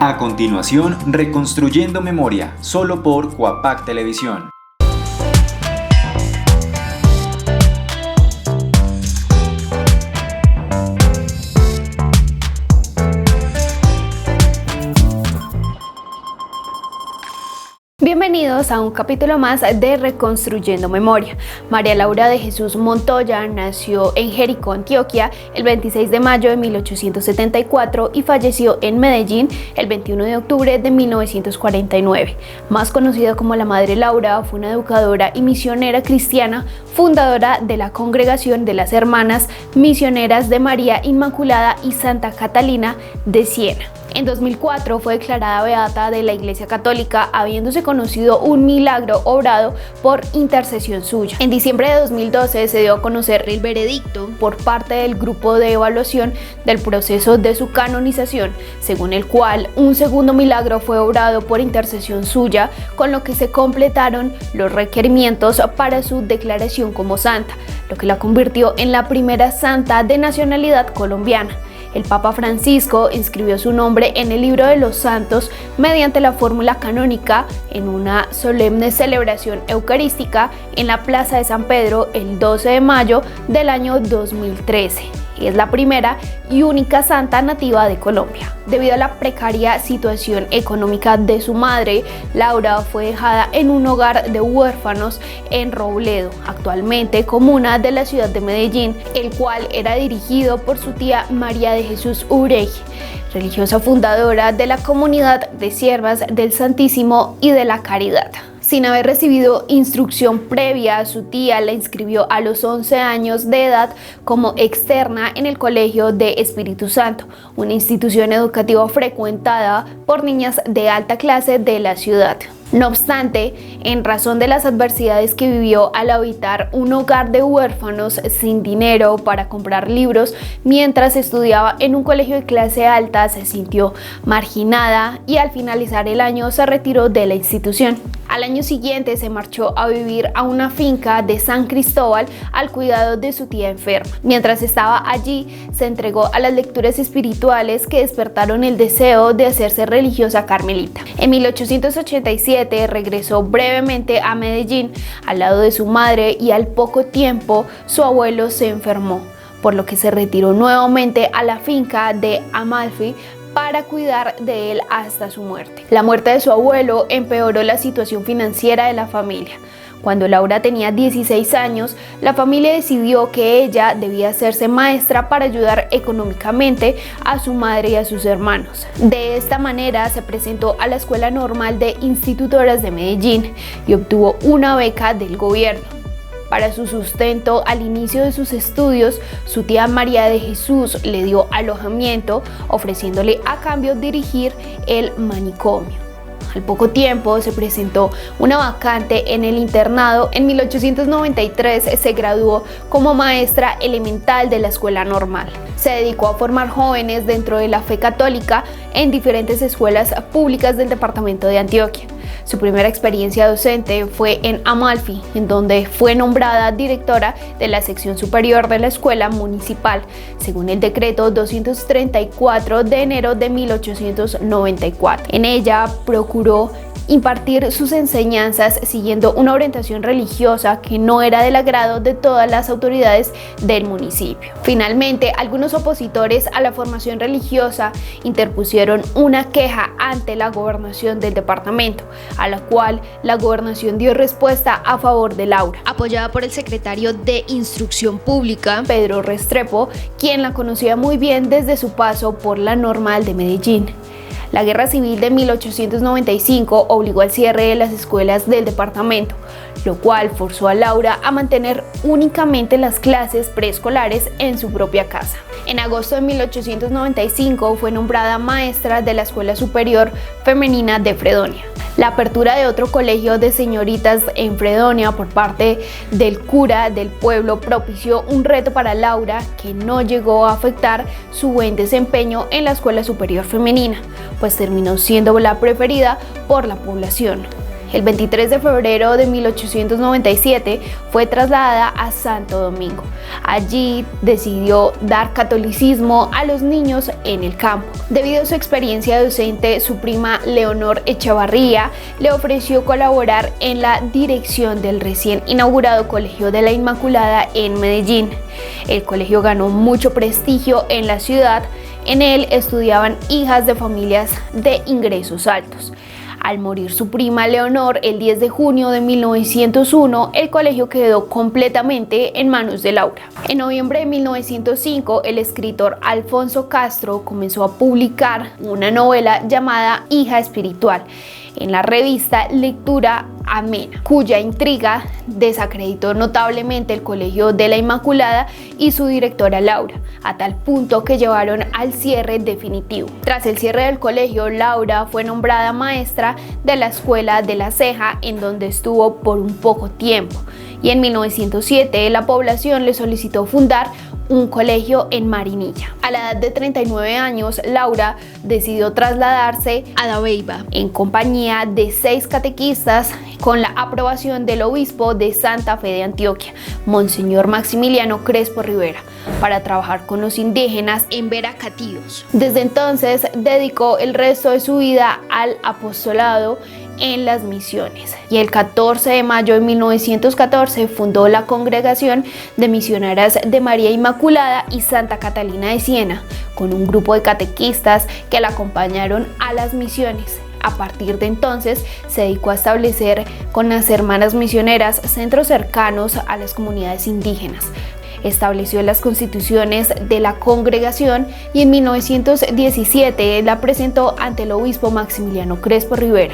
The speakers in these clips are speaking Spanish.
A continuación, Reconstruyendo Memoria, solo por Cuapac Televisión. Bienvenidos a un capítulo más de Reconstruyendo Memoria. María Laura de Jesús Montoya nació en Jericó, Antioquia, el 26 de mayo de 1874 y falleció en Medellín el 21 de octubre de 1949. Más conocida como la Madre Laura, fue una educadora y misionera cristiana, fundadora de la Congregación de las Hermanas Misioneras de María Inmaculada y Santa Catalina de Siena. En 2004 fue declarada beata de la Iglesia Católica, habiéndose conocido un milagro obrado por intercesión suya. En diciembre de 2012 se dio a conocer el veredicto por parte del grupo de evaluación del proceso de su canonización, según el cual un segundo milagro fue obrado por intercesión suya, con lo que se completaron los requerimientos para su declaración como santa, lo que la convirtió en la primera santa de nacionalidad colombiana. El Papa Francisco inscribió su nombre en el libro de los santos mediante la fórmula canónica en una solemne celebración eucarística en la Plaza de San Pedro el 12 de mayo del año 2013. Es la primera y única santa nativa de Colombia. Debido a la precaria situación económica de su madre, Laura fue dejada en un hogar de huérfanos en Robledo, actualmente comuna de la ciudad de Medellín, el cual era dirigido por su tía María de Jesús Uregui, religiosa fundadora de la comunidad de Siervas del Santísimo y de la Caridad. Sin haber recibido instrucción previa, su tía la inscribió a los 11 años de edad como externa en el Colegio de Espíritu Santo, una institución educativa frecuentada por niñas de alta clase de la ciudad. No obstante, en razón de las adversidades que vivió al habitar un hogar de huérfanos sin dinero para comprar libros mientras estudiaba en un colegio de clase alta, se sintió marginada y al finalizar el año se retiró de la institución. Al año siguiente se marchó a vivir a una finca de San Cristóbal al cuidado de su tía enferma. Mientras estaba allí, se entregó a las lecturas espirituales que despertaron el deseo de hacerse religiosa carmelita. En 1887 regresó brevemente a Medellín al lado de su madre y al poco tiempo su abuelo se enfermó, por lo que se retiró nuevamente a la finca de Amalfi para cuidar de él hasta su muerte. La muerte de su abuelo empeoró la situación financiera de la familia. Cuando Laura tenía 16 años, la familia decidió que ella debía hacerse maestra para ayudar económicamente a su madre y a sus hermanos. De esta manera se presentó a la Escuela Normal de Institutoras de Medellín y obtuvo una beca del gobierno. Para su sustento al inicio de sus estudios, su tía María de Jesús le dio alojamiento, ofreciéndole a cambio dirigir el manicomio. Al poco tiempo se presentó una vacante en el internado. En 1893 se graduó como maestra elemental de la escuela normal. Se dedicó a formar jóvenes dentro de la fe católica en diferentes escuelas públicas del departamento de Antioquia. Su primera experiencia docente fue en Amalfi, en donde fue nombrada directora de la sección superior de la escuela municipal, según el decreto 234 de enero de 1894. En ella procuró impartir sus enseñanzas siguiendo una orientación religiosa que no era del agrado de todas las autoridades del municipio. Finalmente, algunos opositores a la formación religiosa interpusieron una queja ante la gobernación del departamento, a la cual la gobernación dio respuesta a favor de Laura, apoyada por el secretario de Instrucción Pública, Pedro Restrepo, quien la conocía muy bien desde su paso por la Normal de Medellín. La Guerra Civil de 1895 obligó al cierre de las escuelas del departamento, lo cual forzó a Laura a mantener únicamente las clases preescolares en su propia casa. En agosto de 1895 fue nombrada maestra de la Escuela Superior Femenina de Fredonia. La apertura de otro colegio de señoritas en Fredonia por parte del cura del pueblo propició un reto para Laura que no llegó a afectar su buen desempeño en la Escuela Superior Femenina, pues terminó siendo la preferida por la población. El 23 de febrero de 1897 fue trasladada a Santo Domingo. Allí decidió dar catolicismo a los niños en el campo. Debido a su experiencia docente, su prima Leonor Echevarría le ofreció colaborar en la dirección del recién inaugurado Colegio de la Inmaculada en Medellín. El colegio ganó mucho prestigio en la ciudad. En él estudiaban hijas de familias de ingresos altos. Al morir su prima Leonor el 10 de junio de 1901, el colegio quedó completamente en manos de Laura. En noviembre de 1905, el escritor Alfonso Castro comenzó a publicar una novela llamada Hija Espiritual en la revista Lectura Amena, cuya intriga desacreditó notablemente el Colegio de la Inmaculada y su directora Laura, a tal punto que llevaron al cierre definitivo. Tras el cierre del colegio, Laura fue nombrada maestra de la Escuela de la Ceja, en donde estuvo por un poco tiempo, y en 1907 la población le solicitó fundar un colegio en Marinilla. A la edad de 39 años, Laura decidió trasladarse a Dabeiba en compañía de 6 catequistas con la aprobación del obispo de Santa Fe de Antioquia, Monseñor Maximiliano Crespo Rivera, para trabajar con los indígenas en Veracatíos. Desde entonces dedicó el resto de su vida al apostolado en las misiones, y el 14 de mayo de 1914 fundó la Congregación de Misioneras de María Inmaculada y Santa Catalina de Siena, con un grupo de catequistas que la acompañaron a las misiones. A partir de entonces se dedicó a establecer con las hermanas misioneras centros cercanos a las comunidades indígenas. Estableció las constituciones de la congregación y en 1917 la presentó ante el obispo Maximiliano Crespo Rivera.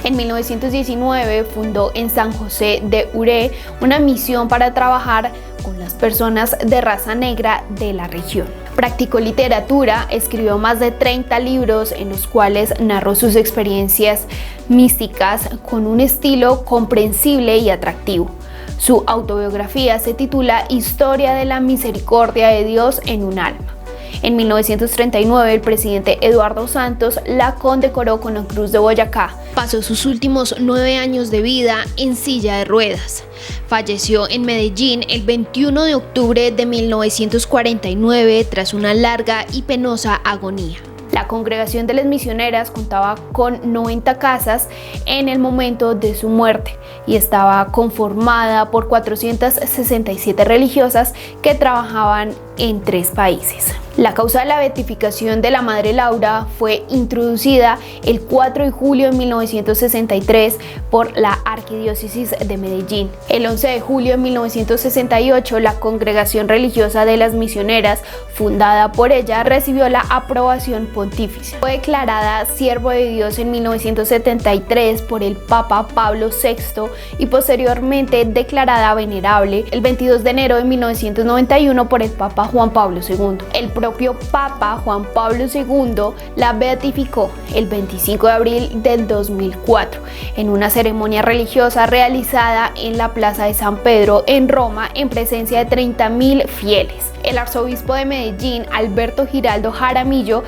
En 1919 fundó en San José de Uré una misión para trabajar con las personas de raza negra de la región. Practicó literatura, escribió más de 30 libros en los cuales narró sus experiencias místicas con un estilo comprensible y atractivo. Su autobiografía se titula Historia de la Misericordia de Dios en un alma. En 1939 el presidente Eduardo Santos la condecoró con la Cruz de Boyacá. Pasó sus últimos 9 años de vida en silla de ruedas. Falleció en Medellín el 21 de octubre de 1949 tras una larga y penosa agonía. La Congregación de las Misioneras contaba con 90 casas en el momento de su muerte y estaba conformada por 467 religiosas que trabajaban en 3 países. La causa de la beatificación de la Madre Laura fue introducida el 4 de julio de 1963 por la Arquidiócesis de Medellín. El 11 de julio de 1968, la Congregación Religiosa de las Misioneras, fundada por ella, recibió la aprobación pontificia. Fue declarada Siervo de Dios en 1973 por el Papa Pablo VI y posteriormente declarada venerable el 22 de enero de 1991 por el Papa Juan Pablo II. El propio Papa Juan Pablo II la beatificó el 25 de abril del 2004 en una ceremonia religiosa realizada en la Plaza de San Pedro en Roma en presencia de 30.000 fieles. El arzobispo de Medellín, Alberto Giraldo Jaramillo,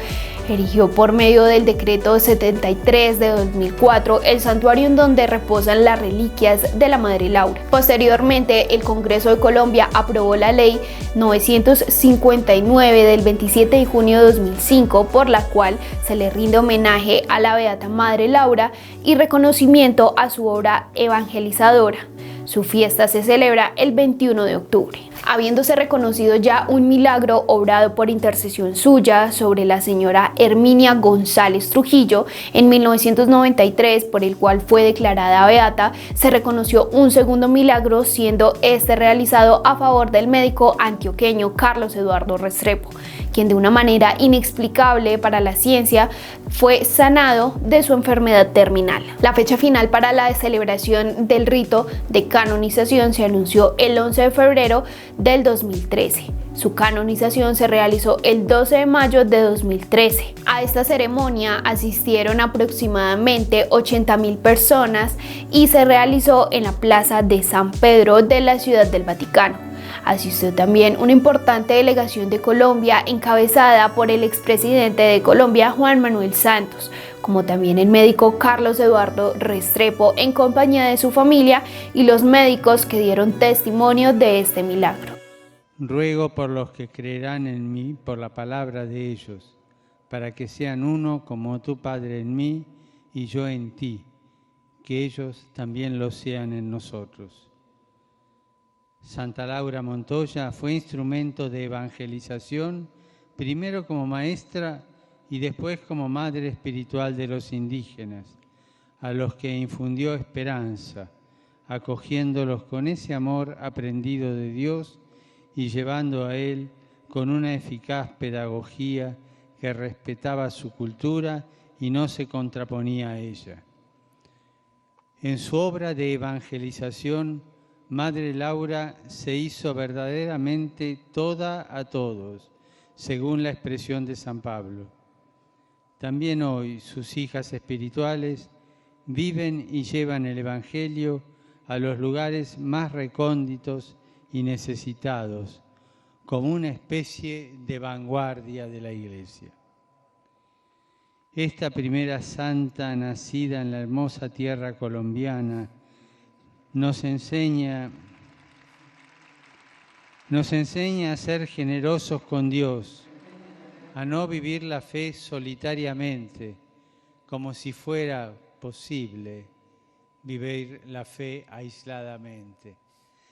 erigió por medio del decreto 73 de 2004 el santuario en donde reposan las reliquias de la Madre Laura. Posteriormente, el Congreso de Colombia aprobó la ley 959 del 27 de junio de 2005, por la cual se le rinde homenaje a la Beata Madre Laura y reconocimiento a su obra evangelizadora. Su fiesta se celebra el 21 de octubre. Habiéndose reconocido ya un milagro obrado por intercesión suya sobre la señora Herminia González Trujillo en 1993, por el cual fue declarada beata, se reconoció un segundo milagro, siendo este realizado a favor del médico antioqueño Carlos Eduardo Restrepo, quien de una manera inexplicable para la ciencia fue sanado de su enfermedad terminal. La fecha final para la celebración del rito de canonización se anunció el 11 de febrero del 2013. Su canonización se realizó el 12 de mayo de 2013. A esta ceremonia asistieron aproximadamente 80.000 personas y se realizó en la Plaza de San Pedro de la Ciudad del Vaticano. Asistió también una importante delegación de Colombia encabezada por el expresidente de Colombia, Juan Manuel Santos, como también el médico Carlos Eduardo Restrepo en compañía de su familia y los médicos que dieron testimonio de este milagro. Ruego por los que creerán en mí por la palabra de ellos, para que sean uno como tu Padre en mí y yo en ti, que ellos también lo sean en nosotros. Santa Laura Montoya fue instrumento de evangelización, primero como maestra y después como madre espiritual de los indígenas, a los que infundió esperanza, acogiéndolos con ese amor aprendido de Dios y llevando a Él con una eficaz pedagogía que respetaba su cultura y no se contraponía a ella. En su obra de evangelización, Madre Laura se hizo verdaderamente toda a todos, según la expresión de San Pablo. También hoy sus hijas espirituales viven y llevan el Evangelio a los lugares más recónditos y necesitados, como una especie de vanguardia de la Iglesia. Esta primera santa nacida en la hermosa tierra colombiana nos enseña a ser generosos con Dios, a no vivir la fe solitariamente, como si fuera posible vivir la fe aisladamente,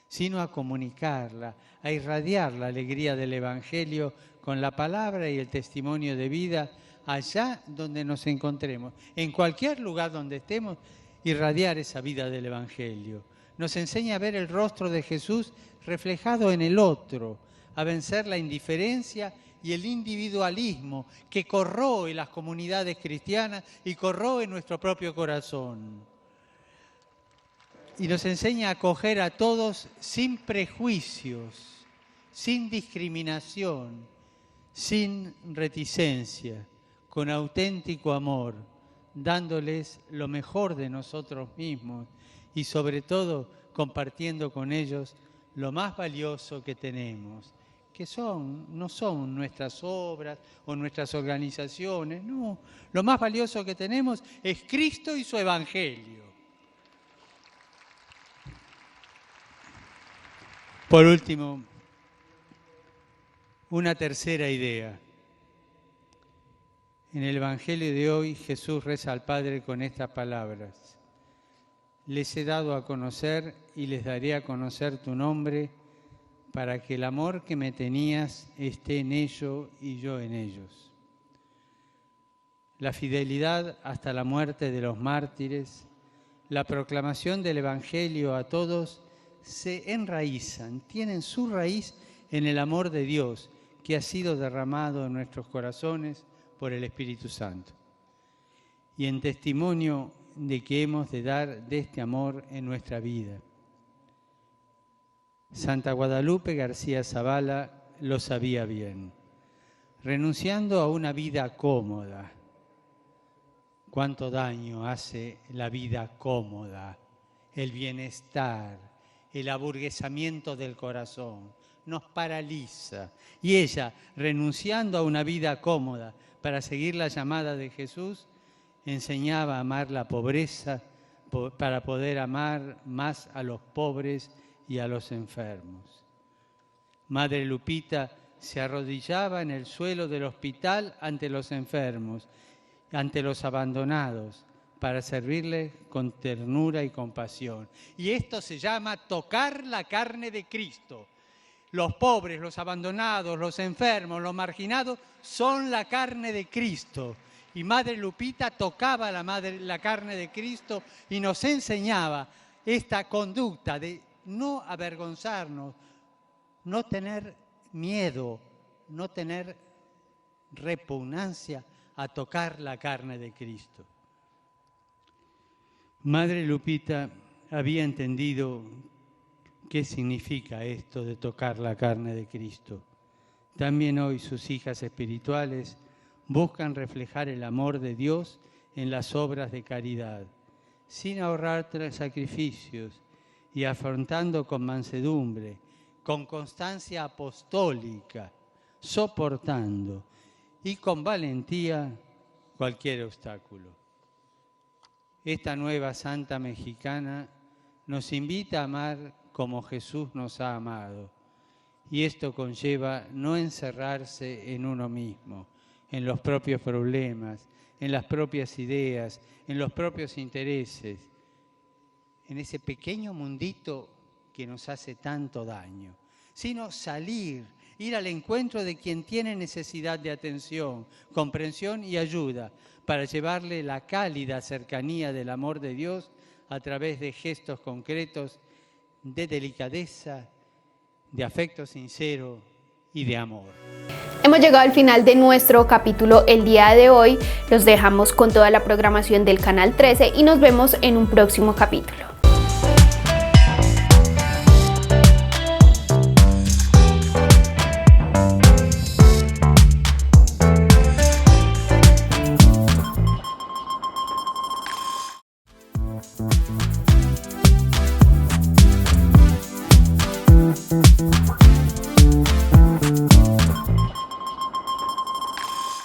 sino a comunicarla, a irradiar la alegría del Evangelio con la palabra y el testimonio de vida allá donde nos encontremos, en cualquier lugar donde estemos, irradiar esa vida del Evangelio. Nos enseña a ver el rostro de Jesús reflejado en el otro, a vencer la indiferencia y el individualismo que corroe las comunidades cristianas y corroe nuestro propio corazón. Y nos enseña a acoger a todos sin prejuicios, sin discriminación, sin reticencia, con auténtico amor, dándoles lo mejor de nosotros mismos y sobre todo compartiendo con ellos lo más valioso que tenemos, que no son nuestras obras o nuestras organizaciones, no. Lo más valioso que tenemos es Cristo y su Evangelio. Por último, una tercera idea. En el Evangelio de hoy Jesús reza al Padre con estas palabras: les he dado a conocer y les daré a conocer tu nombre, para que el amor que me tenías esté en ellos y yo en ellos. La fidelidad hasta la muerte de los mártires, la proclamación del Evangelio a todos se enraizan, tienen su raíz en el amor de Dios que ha sido derramado en nuestros corazones por el Espíritu Santo. Y en testimonio de que hemos de dar de este amor en nuestra vida. Santa Guadalupe García Zavala lo sabía bien, renunciando a una vida cómoda. ¿Cuánto daño hace la vida cómoda? El bienestar, el aburguesamiento del corazón, nos paraliza. Y ella, renunciando a una vida cómoda para seguir la llamada de Jesús, enseñaba a amar la pobreza para poder amar más a los pobres y a los enfermos. Madre Lupita se arrodillaba en el suelo del hospital ante los enfermos, ante los abandonados, para servirles con ternura y compasión. Y esto se llama tocar la carne de Cristo. Los pobres, los abandonados, los enfermos, los marginados son la carne de Cristo. Y Madre Lupita tocaba la carne de Cristo y nos enseñaba esta conducta de no avergonzarnos, no tener miedo, no tener repugnancia a tocar la carne de Cristo. Madre Lupita había entendido qué significa esto de tocar la carne de Cristo. También hoy sus hijas espirituales buscan reflejar el amor de Dios en las obras de caridad, sin ahorrar sacrificios y afrontando con mansedumbre, con constancia apostólica, soportando y con valentía cualquier obstáculo. Esta nueva santa mexicana nos invita a amar como Jesús nos ha amado. Y esto conlleva no encerrarse en uno mismo, en los propios problemas, en las propias ideas, en los propios intereses, en ese pequeño mundito que nos hace tanto daño, sino salir, ir al encuentro de quien tiene necesidad de atención, comprensión y ayuda, para llevarle la cálida cercanía del amor de Dios a través de gestos concretos de delicadeza, de afecto sincero y de amor. Hemos llegado al final de nuestro capítulo el día de hoy. Los dejamos con toda la programación del Canal 13 y nos vemos en un próximo capítulo.